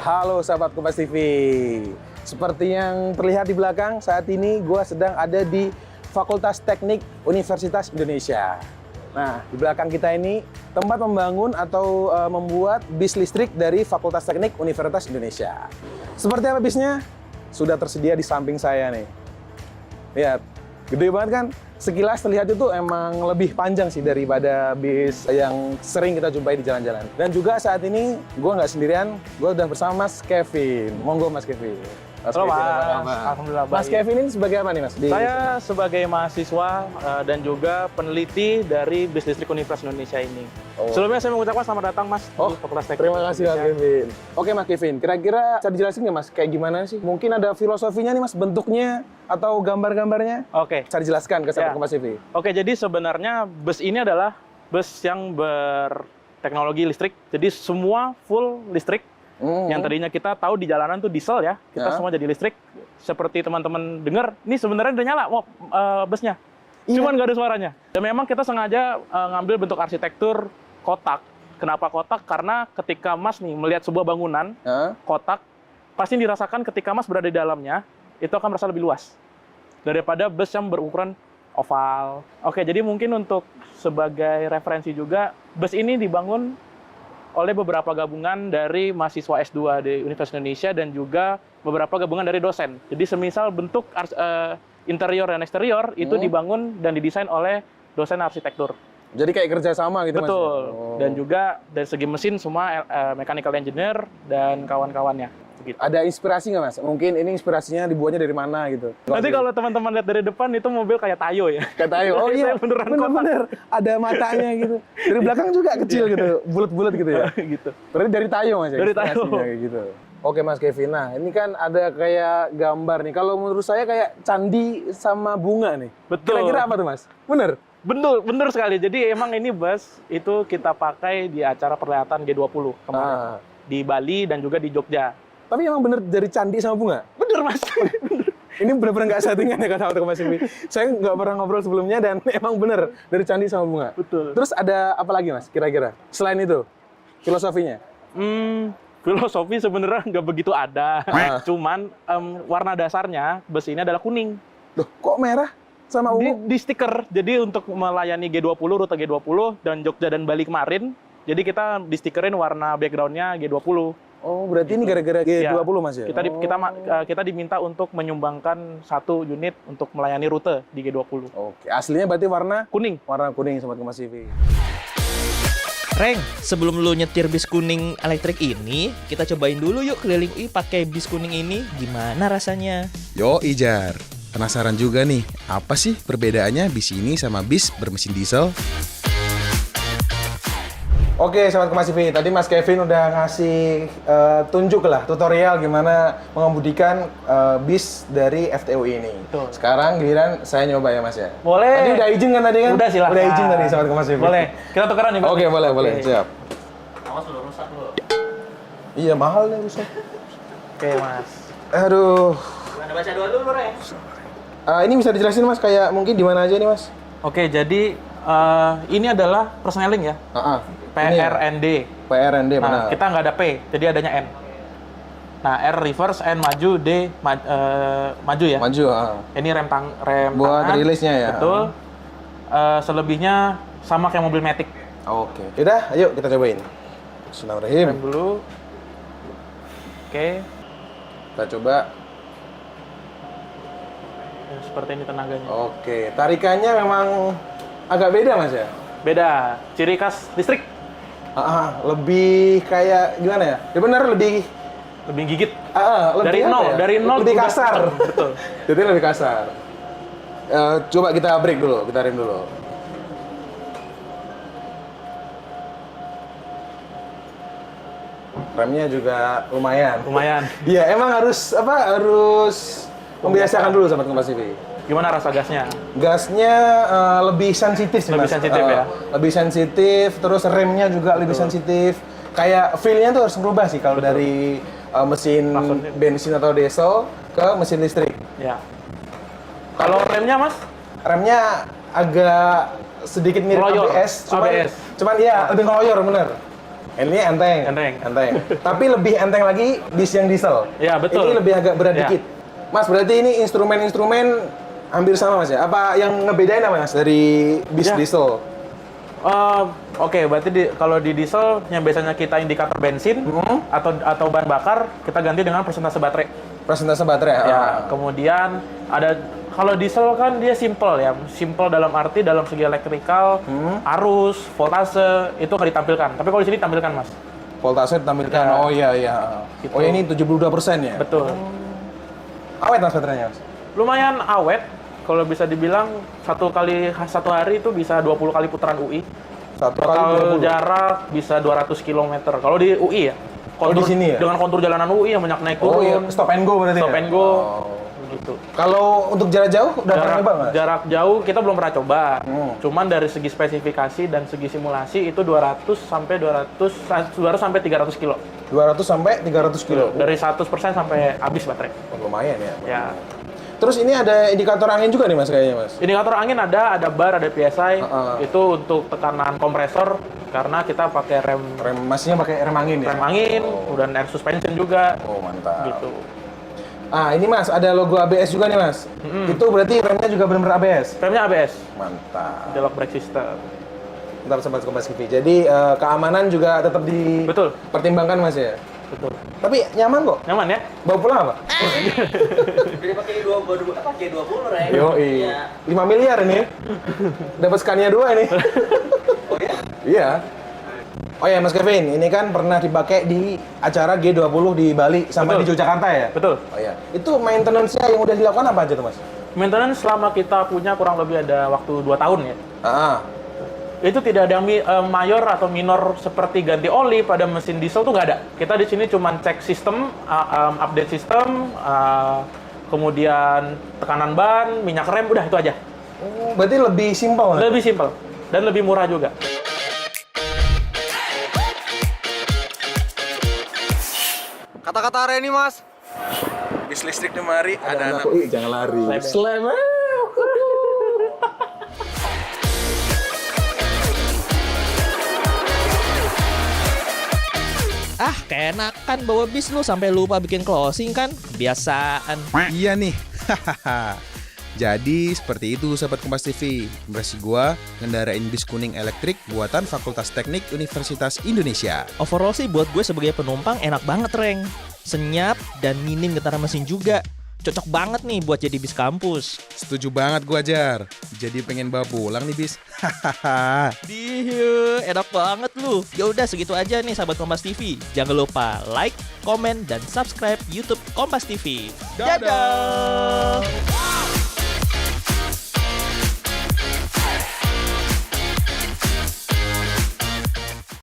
Halo sahabat Kompas TV. Seperti yang terlihat di belakang, saat ini gue sedang ada di Fakultas Teknik Universitas Indonesia. Nah, di belakang kita ini tempat membangun atau membuat bis listrik dari Fakultas Teknik Universitas Indonesia. Seperti apa bisnya? Sudah tersedia di samping saya nih. Lihat, gede banget kan? Sekilas terlihat itu emang lebih panjang sih daripada bis yang sering kita jumpai di jalan-jalan. Dan juga saat ini gue nggak sendirian, gue udah bersama Mas Kevin. Monggo Mas Kevin. Halo Mas, alhamdulillah baik. Mas Kevin ini sebagai apa nih Mas? Saya sebagai mahasiswa dan juga peneliti dari Bis Listrik Universitas Indonesia ini. Sebelumnya saya mengucapkan selamat datang Mas di Fakultas Teknik. Terima kasih Mas Kevin. Oke Mas Kevin, kira-kira bisa dijelasin nggak Mas kayak gimana sih? Mungkin ada filosofinya nih Mas, bentuknya atau gambar-gambarnya? Oke. Bisa dijelaskan ke sahabat Kompas TV. Oke, jadi sebenarnya bus ini adalah bus yang berteknologi listrik. Jadi semua full listrik. Yang tadinya kita tahu di jalanan tuh diesel ya, kita semua jadi listrik. Seperti teman-teman dengar, ini sebenarnya udah nyala busnya. Cuman nggak ada suaranya. Dan memang kita sengaja ngambil bentuk arsitektur kotak. Kenapa kotak? Karena ketika Mas nih melihat sebuah bangunan, kotak, pasti dirasakan ketika Mas berada di dalamnya, itu akan merasa lebih luas daripada bus yang berukuran oval. Oke, jadi mungkin untuk sebagai referensi juga, bus ini dibangun oleh beberapa gabungan dari mahasiswa S2 di Universitas Indonesia dan juga beberapa gabungan dari dosen. Jadi semisal bentuk interior dan eksterior itu dibangun dan didesain oleh dosen arsitektur. Jadi kayak kerjasama gitu Mas? Betul. Dan juga dari segi mesin semua mechanical engineer dan kawan-kawannya. Gitu. Ada inspirasi nggak Mas? Mungkin ini inspirasinya dibuatnya dari mana gitu? Nanti kalau teman-teman lihat dari depan itu mobil kayak Tayo ya. Kayak Tayo. Oh iya, bener-bener. Ada matanya gitu. Dari belakang juga kecil gitu, bulat-bulat gitu ya. Gitu. Berarti dari Tayo Mas ya? Dari Tayo. Kayak gitu. Oke Mas Kevin, nah ini kan ada kayak gambar nih. Kalau menurut saya kayak candi sama bunga nih. Betul. Kira-kira apa tuh Mas? Bener? Bener sekali. Jadi emang ini bus itu kita pakai di acara perhelatan G20 kemarin. Di Bali dan juga di Jogja. Tapi emang bener dari candi sama bunga? Bener Mas. Bener. Ini bener-bener nggak settingan ya kata Kompas TV. Saya nggak pernah ngobrol sebelumnya dan emang bener dari candi sama bunga. Betul. Terus ada apa lagi Mas kira-kira? Selain itu, filosofinya? Filosofi sebenarnya nggak begitu ada. Cuman warna dasarnya bus ini adalah kuning. Loh, kok merah sama ungu? Di stiker. Jadi untuk melayani G20, rute G20 dan Jogja dan Bali kemarin, jadi kita di stikerin warna background-nya G20. Oh, berarti ini gara-gara G20 Mas ya? Kita diminta untuk menyumbangkan 1 unit untuk melayani rute di G20. Oke, aslinya berarti warna kuning. Warna kuning Sobat Kompas TV. Reng, sebelum lu nyetir bis kuning elektrik ini, kita cobain dulu yuk keliling UI pakai bis kuning ini. Gimana rasanya? Yo Ijar, penasaran juga nih, apa sih perbedaannya bis ini sama bis bermesin diesel? Oke, Sobat Kompas TV, tadi Mas Kevin udah ngasih tunjuk lah tutorial gimana mengemudikan bis dari FTUI ini. Betul. Sekarang giliran saya nyoba ya Mas ya? Boleh. Tadi udah izin kan tadi kan? Udah silahkan. Udah izin tadi Sobat Kompas TV. Boleh. Kita tukeran nih Pak. Oke, boleh. Siap. Awas lu rusak lu. Iya, mahal nih rusak. Oke Mas. Aduh. Gimana baca doa dulu Reng? Ini bisa dijelasin Mas kayak mungkin di mana aja nih Mas? Oke, jadi ini adalah persneling ya. PRND. PRND, Nah, benar. kita nggak ada P, jadi adanya N. Nah, R reverse, N maju, D maju ya. Maju, Ini rem buat tangan. rilisnya ya. Betul. Selebihnya sama kayak mobil Matic. Oke. Udah, ayo kita cobain. Bismillahirrahmanirrahim. Rem dulu. Oke. Kita coba. Ya, seperti ini tenaganya. Oke, tarikannya memang agak beda Mas ya? Beda. Ciri khas listrik. Lebih kayak gimana ya? Ya benar lebih gigit. lebih dari nol lebih udah kasar. Betul. Jadi lebih kasar. Coba kita break dulu, kita rem dulu. Remnya juga lumayan. Iya, emang harus membiasakan dulu Sobat Kompas TV. Gimana rasa gasnya? Gasnya lebih sensitif sih Lebih Mas. sensitif ya? Lebih sensitif, terus remnya juga lebih sensitif. Kayak feel-nya tuh harus berubah sih kalau dari mesin bensin atau diesel ke mesin listrik. Ya. Kalau remnya Mas? Remnya agak sedikit mirip Ngeloyor. ABS, cuman ya lebih ngeloyor bener. Ini enteng. Enteng. Tapi lebih enteng lagi bis yang diesel. Ya, betul. Ini lebih agak berat Ya. dikit. Mas, berarti ini instrumen-instrumen hampir sama Mas ya? Apa yang ngebedain apa Mas dari bis Ya. diesel? Oke, berarti kalau di diesel yang biasanya kita indikator bensin atau bahan bakar, kita ganti dengan persentase baterai. Persentase baterai. Ya, kemudian ada kalau diesel kan dia simple ya, simple dalam arti dalam segi elektrikal, arus, voltase itu nggak ditampilkan. Tapi kalau di sini ditampilkan, Mas. Voltase ditampilkan. Ya. Oh iya. Gitu. Oh ini 72% ya? Betul. Awet Mas baterainya Mas? Lumayan awet. Kalau bisa dibilang satu hari itu bisa 20 kali putaran UI. Satu kali Total 20. jarak bisa 200 km. Kalau di UI ya. di sini ya? Dengan kontur jalanan UI yang banyak naik Oh turun. iya, stop and go berarti Stop ya? and go. Oh. Gitu. Kalau untuk jarak jauh udah pernah nyoba Mas? Jarak jauh kita belum pernah coba. Cuman dari segi spesifikasi dan segi simulasi itu 200 sampai 300 kilo. 200 sampai 300 kilo. Dari 100% sampai habis baterai. Oh, lumayan ya. Ya. Terus ini ada indikator angin juga nih Mas kayaknya Mas? Indikator angin ada bar, ada PSI. Itu untuk tekanan kompresor karena kita pakai rem Masnya pakai rem angin ya? rem angin, kemudian air suspension juga. Oh mantap. Gitu. Ah ini Mas, ada logo ABS juga nih Mas. Itu berarti remnya juga benar-benar ABS? Remnya ABS, Mantap. Delok brake system. Mantap Sobat Kompas TV. Jadi keamanan juga tetap Betul. dipertimbangkan Mas ya? Betul. Tapi nyaman kok. Nyaman ya? Bawa pulang apa? Jadi pakai 20 Reng. Yoi. Iya. 5 miliar ini. Dapat Scania 2 ini. Oh ya? Iya. Oh ya Mas Kevin, ini kan pernah dipakai di acara G20 di Bali sama Betul. di Yogyakarta ya? Betul. Oh iya. Itu maintenance-nya yang udah dilakukan apa aja tuh Mas? Maintenance selama kita punya kurang lebih ada waktu 2 tahun ya. Ah. Itu tidak ada mayor atau minor seperti ganti oli pada mesin diesel tuh nggak ada. Kita di sini cuma cek sistem, update sistem, kemudian tekanan ban, minyak rem, udah itu aja. Oh, berarti lebih simpel. Lebih simpel dan lebih murah juga. Kata-kata Reni Mas. Bis listrik di mari ada anak. Jangan lari. Slam. Ah, keenakan bawa bis lu sampai lupa bikin closing kan? Kebiasaan. Iya nih. Jadi seperti itu Sobat Kompas TV. Impresi gua ngendarain bis kuning elektrik buatan Fakultas Teknik Universitas Indonesia. Overall sih buat gue sebagai penumpang enak banget, Reng. Senyap dan minim getaran mesin juga. Cocok banget nih buat jadi bis kampus. Setuju banget gua, Jar. Jadi pengen bawa pulang nih bis. Diu, enak banget lu. Ya udah segitu aja nih sahabat Kompas TV. Jangan lupa like, komen, dan subscribe YouTube Kompas TV. Dadah.